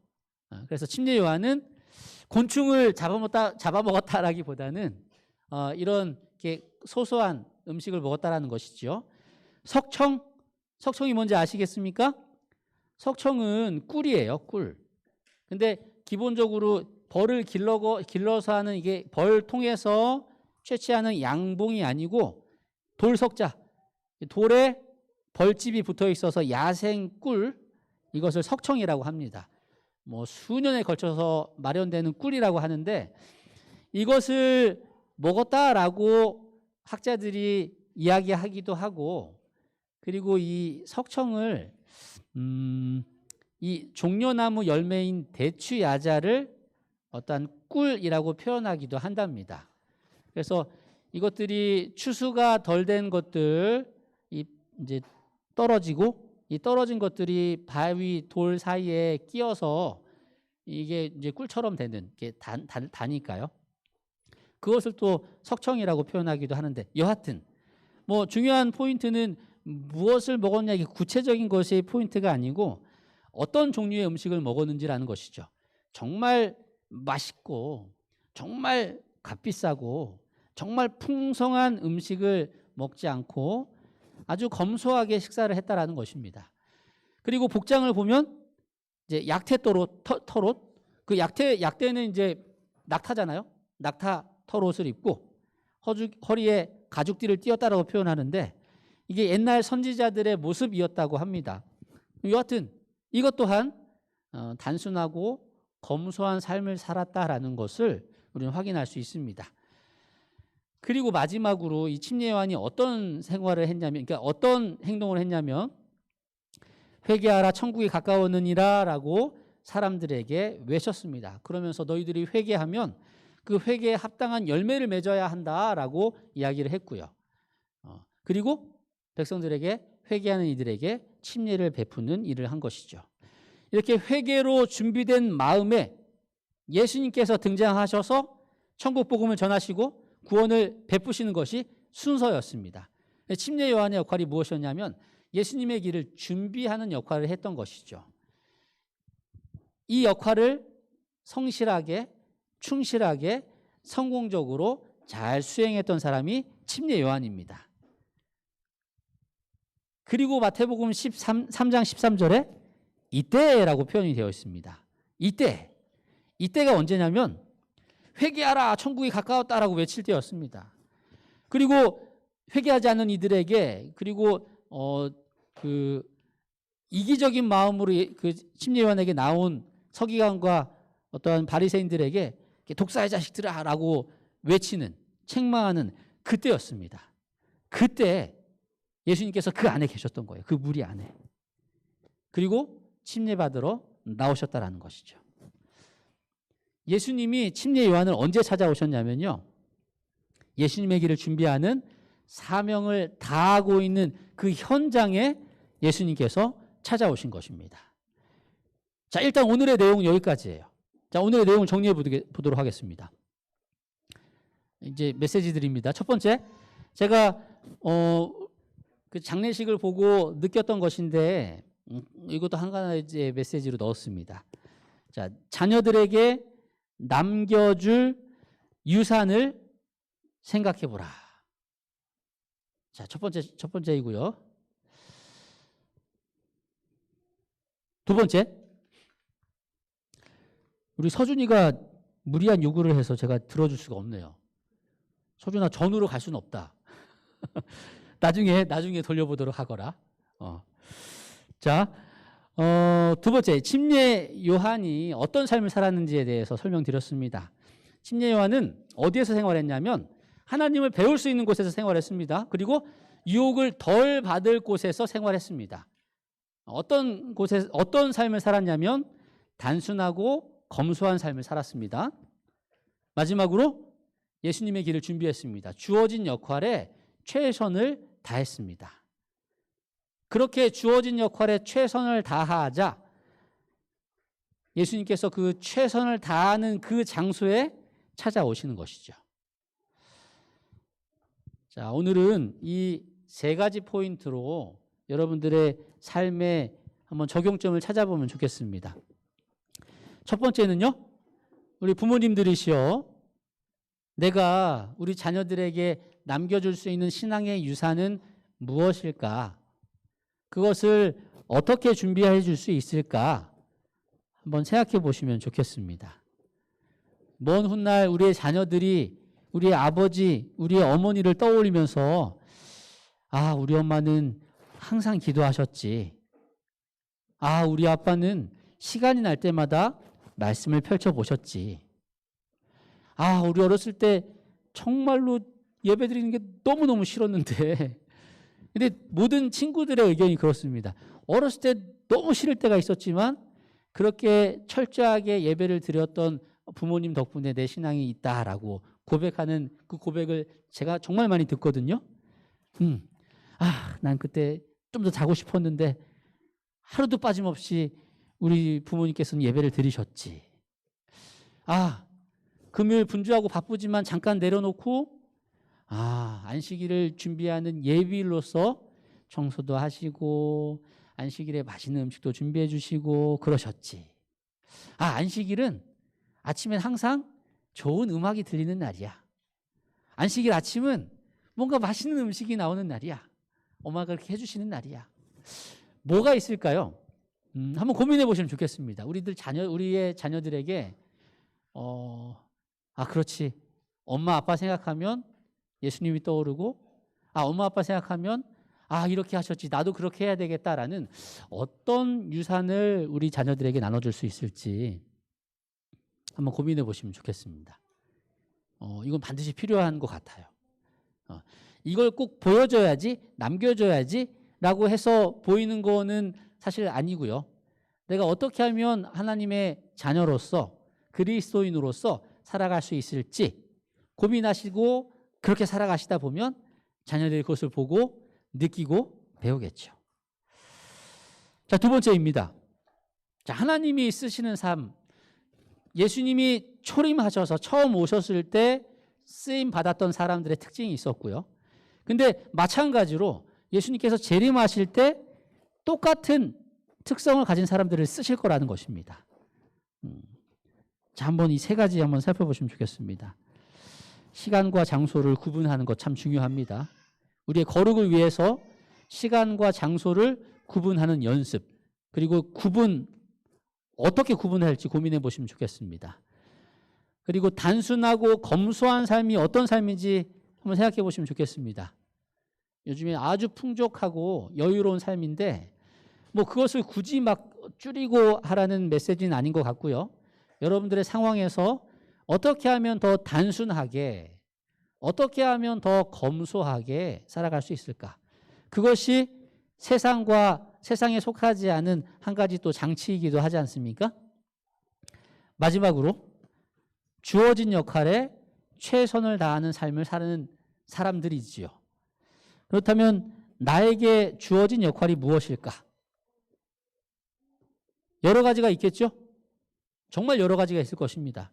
그래서 침례 요한은 곤충을 잡아먹었다라기보다는 이런 이렇게 소소한 음식을 먹었다라는 것이죠. 석청이 뭔지 아시겠습니까? 석청은 꿀이에요, 꿀. 근데 기본적으로 벌을 길러서 하는 이게 벌 통해서 채취하는 양봉이 아니고 돌석자, 돌에 벌집이 붙어 있어서 야생 꿀, 이것을 석청이라고 합니다. 뭐 수년에 걸쳐서 마련되는 꿀이라고 하는데 이것을 먹었다라고 학자들이 이야기하기도 하고, 그리고 이 석청을 이 종려나무 열매인 대추 야자를 어떠한 꿀이라고 표현하기도 한답니다. 그래서 이것들이 추수가 덜 된 것들 이제 떨어지고, 이 떨어진 것들이 바위 돌 사이에 끼어서 이게 이제 꿀처럼 되는 게 다니까요. 그것을 또 석청이라고 표현하기도 하는데, 여하튼 뭐 중요한 포인트는 무엇을 먹었냐, 이게 구체적인 것이 포인트가 아니고 어떤 종류의 음식을 먹었는지라는 것이죠. 정말 맛있고 정말 값비싸고 정말 풍성한 음식을 먹지 않고 아주 검소하게 식사를 했다라는 것입니다. 그리고 복장을 보면 이제 약태 털옷, 그 약태는 이제 낙타잖아요. 낙타 털옷을 입고 허리에 가죽띠를 띄었다라고 표현하는데 이게 옛날 선지자들의 모습이었다고 합니다. 여하튼 이것 또한 단순하고 검소한 삶을 살았다라는 것을 우리는 확인할 수 있습니다. 그리고 마지막으로 이 침례 요한이 어떤 생활을 했냐면, 그러니까 어떤 행동을 했냐면, 회개하라 천국이 가까웠느니라라고 사람들에게 외쳤습니다. 그러면서 너희들이 회개하면 그 회개에 합당한 열매를 맺어야 한다라고 이야기를 했고요. 그리고 백성들에게, 회개하는 이들에게 침례를 베푸는 일을 한 것이죠. 이렇게 회개로 준비된 마음에 예수님께서 등장하셔서 천국 복음을 전하시고 구원을 베푸시는 것이 순서였습니다. 침례 요한의 역할이 무엇이었냐면 예수님의 길을 준비하는 역할을 했던 것이죠. 이 역할을 성실하게, 충실하게, 성공적으로 잘 수행했던 사람이 침례 요한입니다. 그리고 마태복음 3장 13절에 이때라고 표현이 되어 있습니다. 이때가 언제냐면 회개하라 천국이 가까웠다라고 외칠 때였습니다. 그리고 회개하지 않는 이들에게, 그리고 그 이기적인 마음으로 그 침례 요한에게 나온 서기관과 어떠한 바리새인들에게 독사의 자식들아라고 외치는, 책망하는 그때였습니다. 그때 예수님께서 그 안에 계셨던 거예요. 그 무리 안에. 그리고 침례 받으러 나오셨다라는 것이죠. 예수님이 침례 요한을 언제 찾아오셨냐면요, 예수님의 길을 준비하는 사명을 다하고 있는 그 현장에 예수님께서 찾아오신 것입니다. 자, 일단 오늘의 내용은 여기까지예요. 자, 오늘의 내용을 정리해 보도록 하겠습니다. 이제 메시지들입니다. 첫 번째, 제가 그 장례식을 보고 느꼈던 것인데 이것도 한 가지 메시지로 넣었습니다. 자, 자녀들에게 남겨줄 유산을 생각해 보라. 자, 첫 번째이고요. 두 번째, 우리 서준이가 무리한 요구를 해서 제가 들어줄 수가 없네요. 서준아, 전으로 갈 수는 없다. 나중에 돌려보도록 하거라. 자, 두 번째, 침례 요한이 어떤 삶을 살았는지에 대해서 설명드렸습니다. 침례 요한은 어디에서 생활했냐면 하나님을 배울 수 있는 곳에서 생활했습니다. 그리고 유혹을 덜 받을 곳에서 생활했습니다. 어떤 삶을 살았냐면 단순하고 검소한 삶을 살았습니다. 마지막으로 예수님의 길을 준비했습니다. 주어진 역할에 최선을 다했습니다. 그렇게 주어진 역할에 최선을 다하자 예수님께서 그 최선을 다하는 그 장소에 찾아오시는 것이죠. 자, 오늘은 이 세 가지 포인트로 여러분들의 삶에 한번 적용점을 찾아보면 좋겠습니다. 첫 번째는요, 우리 부모님들이시여, 내가 우리 자녀들에게 남겨줄 수 있는 신앙의 유산은 무엇일까? 그것을 어떻게 준비해 줄 수 있을까? 한번 생각해 보시면 좋겠습니다. 먼 훗날 우리의 자녀들이 우리의 아버지, 우리의 어머니를 떠올리면서 우리 엄마는 항상 기도하셨지. 우리 아빠는 시간이 날 때마다 말씀을 펼쳐보셨지. 우리 어렸을 때 정말로 예배 드리는 게 너무너무 싫었는데 근데 모든 친구들의 의견이 그렇습니다. 어렸을 때 너무 싫을 때가 있었지만 그렇게 철저하게 예배를 드렸던 부모님 덕분에 내 신앙이 있다라고 고백하는 그 고백을 제가 정말 많이 듣거든요. 난 그때 좀 더 자고 싶었는데 하루도 빠짐없이 우리 부모님께서는 예배를 드리셨지. 금요일 분주하고 바쁘지만 잠깐 내려놓고 안식일을 준비하는 예비일로서 청소도 하시고 안식일에 맛있는 음식도 준비해 주시고 그러셨지. 안식일은 아침엔 항상 좋은 음악이 들리는 날이야. 안식일 아침은 뭔가 맛있는 음식이 나오는 날이야. 엄마가 그렇게 해주시는 날이야. 뭐가 있을까요? 한번 고민해 보시면 좋겠습니다. 우리의 자녀들에게 그렇지. 엄마 아빠 생각하면 예수님이 떠오르고 엄마 아빠 생각하면 이렇게 하셨지. 나도 그렇게 해야 되겠다라는 어떤 유산을 우리 자녀들에게 나눠줄 수 있을지 한번 고민해 보시면 좋겠습니다. 이건 반드시 필요한 것 같아요. 이걸 꼭 보여줘야지, 남겨줘야지 라고 해서 보이는 거는 사실 아니고요. 내가 어떻게 하면 하나님의 자녀로서 그리스도인으로서 살아갈 수 있을지 고민하시고 그렇게 살아가시다 보면 자녀들이 그것을 보고 느끼고 배우겠죠. 자, 두 번째입니다. 자, 하나님이 쓰시는 삶. 예수님이 초림하셔서 처음 오셨을 때 쓰임 받았던 사람들의 특징이 있었고요. 근데 마찬가지로 예수님께서 재림하실 때 똑같은 특성을 가진 사람들을 쓰실 거라는 것입니다. 자, 한번 이 세 가지 한번 살펴보시면 좋겠습니다. 시간과 장소를 구분하는 것 참 중요합니다. 우리의 거룩을 위해서 시간과 장소를 구분하는 연습, 그리고 어떻게 구분해야 할지 고민해 보시면 좋겠습니다. 그리고 단순하고 검소한 삶이 어떤 삶인지 한번 생각해 보시면 좋겠습니다. 요즘에 아주 풍족하고 여유로운 삶인데 그것을 굳이 막 줄이고 하라는 메시지는 아닌 것 같고요. 여러분들의 상황에서 어떻게 하면 더 단순하게, 어떻게 하면 더 검소하게 살아갈 수 있을까? 그것이 세상에 속하지 않은 한 가지 또 장치이기도 하지 않습니까? 마지막으로 주어진 역할에 최선을 다하는 삶을 사는 사람들이지요. 그렇다면 나에게 주어진 역할이 무엇일까? 여러 가지가 있겠죠? 정말 여러 가지가 있을 것입니다.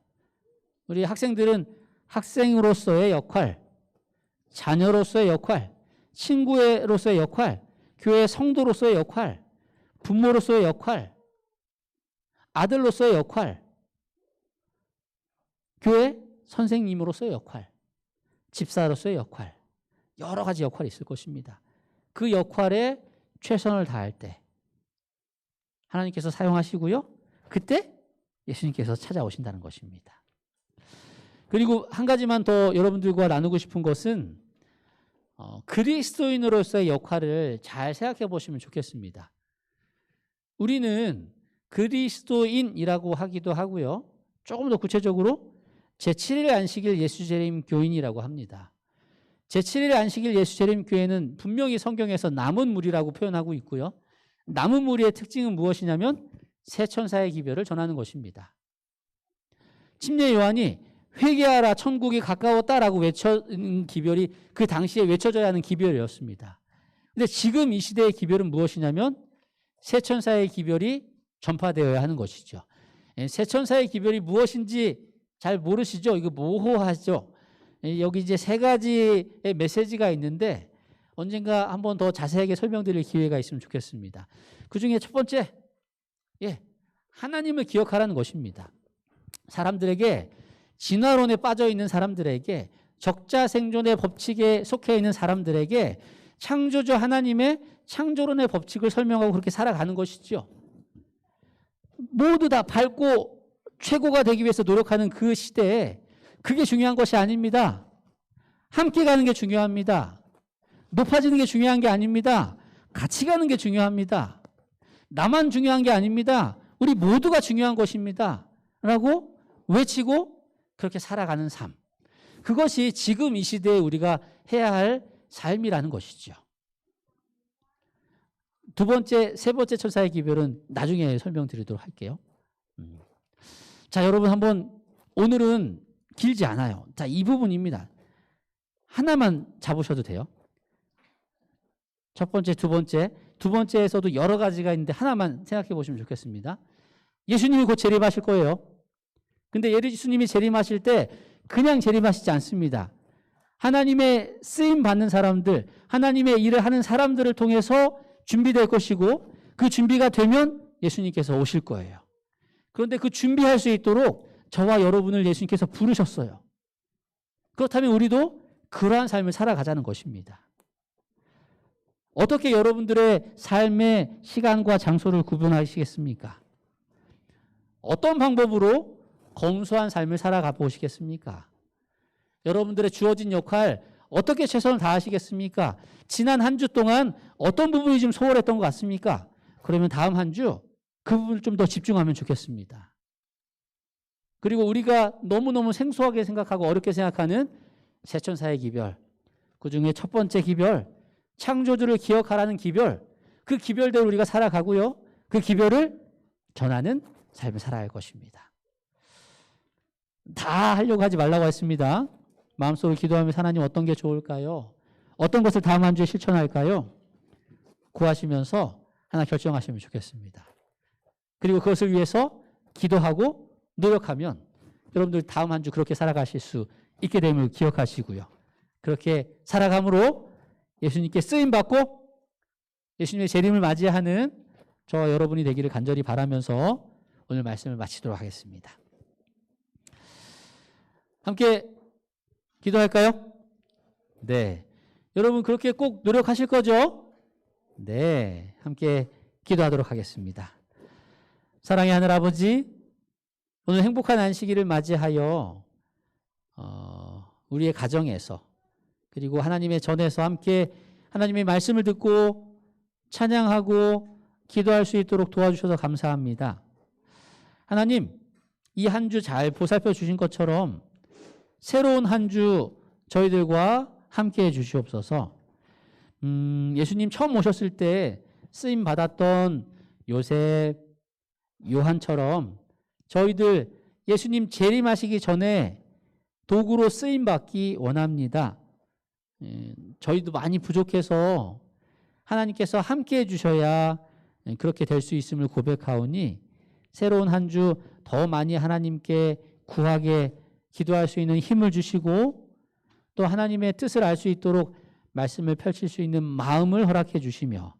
우리 학생들은 학생으로서의 역할, 자녀로서의 역할, 친구로서의 역할, 교회 성도로서의 역할, 부모로서의 역할, 아들로서의 역할, 교회 선생님으로서의 역할, 집사로서의 역할, 여러 가지 역할이 있을 것입니다. 그 역할에 최선을 다할 때 하나님께서 사용하시고요. 그때 예수님께서 찾아오신다는 것입니다. 그리고 한 가지만 더 여러분들과 나누고 싶은 것은 그리스도인으로서의 역할을 잘 생각해 보시면 좋겠습니다. 우리는 그리스도인이라고 하기도 하고요. 조금 더 구체적으로 제7일 안식일 예수재림 교인이라고 합니다. 제7일 안식일 예수 재림 교회는 분명히 성경에서 남은 무리라고 표현하고 있고요. 남은 무리의 특징은 무엇이냐면 새 천사의 기별을 전하는 것입니다. 침례 요한이 회개하라 천국이 가까웠다라고 외쳐는 기별이 그 당시에 외쳐져야 하는 기별이었습니다. 근데 지금 이 시대의 기별은 무엇이냐면 새 천사의 기별이 전파되어야 하는 것이죠. 새 천사의 기별이 무엇인지 잘 모르시죠? 이거 모호하죠? 여기 이제 세 가지의 메시지가 있는데 언젠가 한번 더 자세하게 설명드릴 기회가 있으면 좋겠습니다. 그 중에 첫 번째, 하나님을 기억하라는 것입니다. 사람들에게 진화론에 빠져 있는 사람들에게 적자생존의 법칙에 속해 있는 사람들에게 창조주 하나님의 창조론의 법칙을 설명하고 그렇게 살아가는 것이죠. 모두 다 밝고 최고가 되기 위해서 노력하는 그 시대에 그게 중요한 것이 아닙니다. 함께 가는 게 중요합니다. 높아지는 게 중요한 게 아닙니다. 같이 가는 게 중요합니다. 나만 중요한 게 아닙니다. 우리 모두가 중요한 것입니다. 라고 외치고 그렇게 살아가는 삶. 그것이 지금 이 시대에 우리가 해야 할 삶이라는 것이죠. 두 번째, 세 번째 천사의 기별은 나중에 설명드리도록 할게요. 자, 여러분 한번 오늘은 길지 않아요. 자, 이 부분입니다. 하나만 잡으셔도 돼요. 첫 번째, 두 번째. 두 번째에서도 여러 가지가 있는데 하나만 생각해 보시면 좋겠습니다. 예수님이 곧 재림하실 거예요. 근데 예수님이 재림하실 때 그냥 재림하시지 않습니다. 하나님의 쓰임 받는 사람들, 하나님의 일을 하는 사람들을 통해서 준비될 것이고 그 준비가 되면 예수님께서 오실 거예요. 그런데 그 준비할 수 있도록 저와 여러분을 예수님께서 부르셨어요. 그렇다면 우리도 그러한 삶을 살아가자는 것입니다. 어떻게 여러분들의 삶의 시간과 장소를 구분하시겠습니까? 어떤 방법으로 검소한 삶을 살아가 보시겠습니까? 여러분들의 주어진 역할 어떻게 최선을 다하시겠습니까? 지난 한 주 동안 어떤 부분이 좀 소홀했던 것 같습니까? 그러면 다음 한 주 그 부분을 좀 더 집중하면 좋겠습니다. 그리고 우리가 너무너무 생소하게 생각하고 어렵게 생각하는 새 천사의 기별, 그 중에 첫 번째 기별, 창조주를 기억하라는 기별, 그 기별대로 우리가 살아가고요. 그 기별을 전하는 삶을 살아야 할 것입니다. 다 하려고 하지 말라고 했습니다. 마음속으로 기도하면서 하나님 어떤 게 좋을까요? 어떤 것을 다음 한 주에 실천할까요? 구하시면서 하나 결정하시면 좋겠습니다. 그리고 그것을 위해서 기도하고 노력하면 여러분들 다음 한 주 그렇게 살아가실 수 있게 됨을 기억하시고요. 그렇게 살아감으로 예수님께 쓰임받고 예수님의 재림을 맞이하는 저와 여러분이 되기를 간절히 바라면서 오늘 말씀을 마치도록 하겠습니다. 함께 기도할까요? 네. 여러분 그렇게 꼭 노력하실 거죠? 네. 함께 기도하도록 하겠습니다. 사랑의 하늘 아버지, 오늘 행복한 안식일을 맞이하여 우리의 가정에서 그리고 하나님의 전에서 함께 하나님의 말씀을 듣고 찬양하고 기도할 수 있도록 도와주셔서 감사합니다. 하나님, 이 한 주 잘 보살펴 주신 것처럼 새로운 한 주 저희들과 함께 해 주시옵소서. 예수님 처음 오셨을 때 쓰임 받았던 요셉, 요한처럼 저희들 예수님 재림하시기 전에 도구로 쓰임 받기 원합니다. 저희도 많이 부족해서 하나님께서 함께 해 주셔야 그렇게 될 수 있음을 고백하오니 새로운 한 주 더 많이 하나님께 구하게 기도할 수 있는 힘을 주시고 또 하나님의 뜻을 알 수 있도록 말씀을 펼칠 수 있는 마음을 허락해 주시며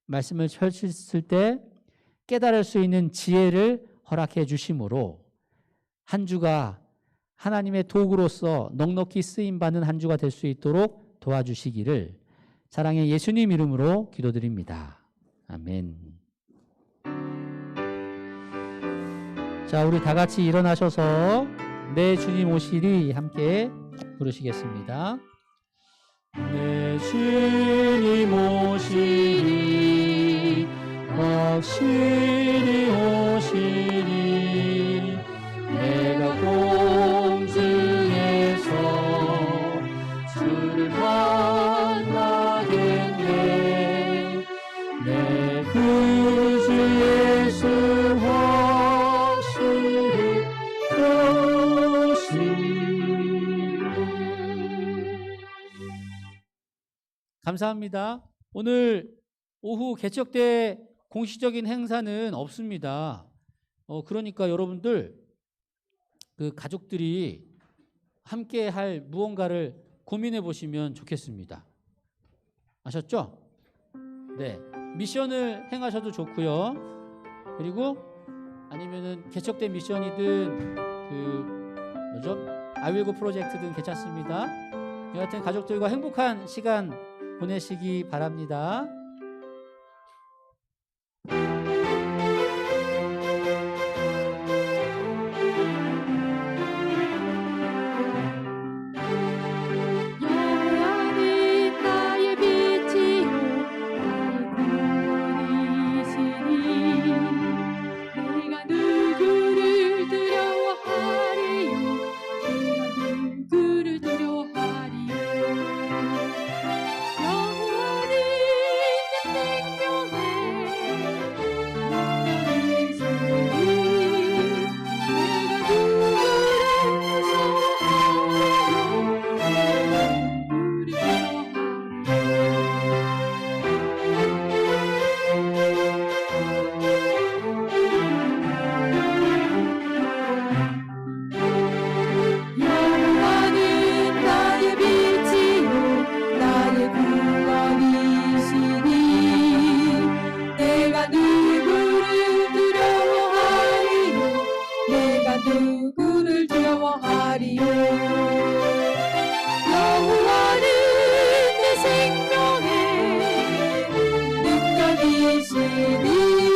말씀을 펼쳤을 때 깨달을 수 있는 지혜를 허락해 주심으로 한 주가 하나님의 도구로서 넉넉히 쓰임받는 한 주가 될 수 있도록 도와주시기를 사랑의 예수님 이름으로 기도드립니다. 아멘. 자, 우리 다 같이 일어나셔서 내 주님 오시리 함께 부르시겠습니다. 내 주님 오시리 확실히 오시리 내가 공중에서 주를 예수 하시리 감사합니다. 오늘 오후 개척대 공식적인 행사는 없습니다. 그러니까 여러분들 그 가족들이 함께 할 무언가를 고민해 보시면 좋겠습니다. 아셨죠? 네. 미션을 행하셔도 좋고요. 그리고 아니면은 개척대 미션이든 뭐죠? I will go 프로젝트든 괜찮습니다. 여하튼 가족들과 행복한 시간 보내시기 바랍니다. 여호와는 나의 빛이요 나의 구원이시니 내가 누구를 두려워하리요 내가 누구를 두려워하리요 여호와는 내 생명의 능력이시니 내가 누구를 무서워하리요 여호와는 나의 빛이요 나의 구원이시니 내가 누구를 두려워하리요 내가 누구를 두려워하리요 여호와는 내 생명의 능력이시니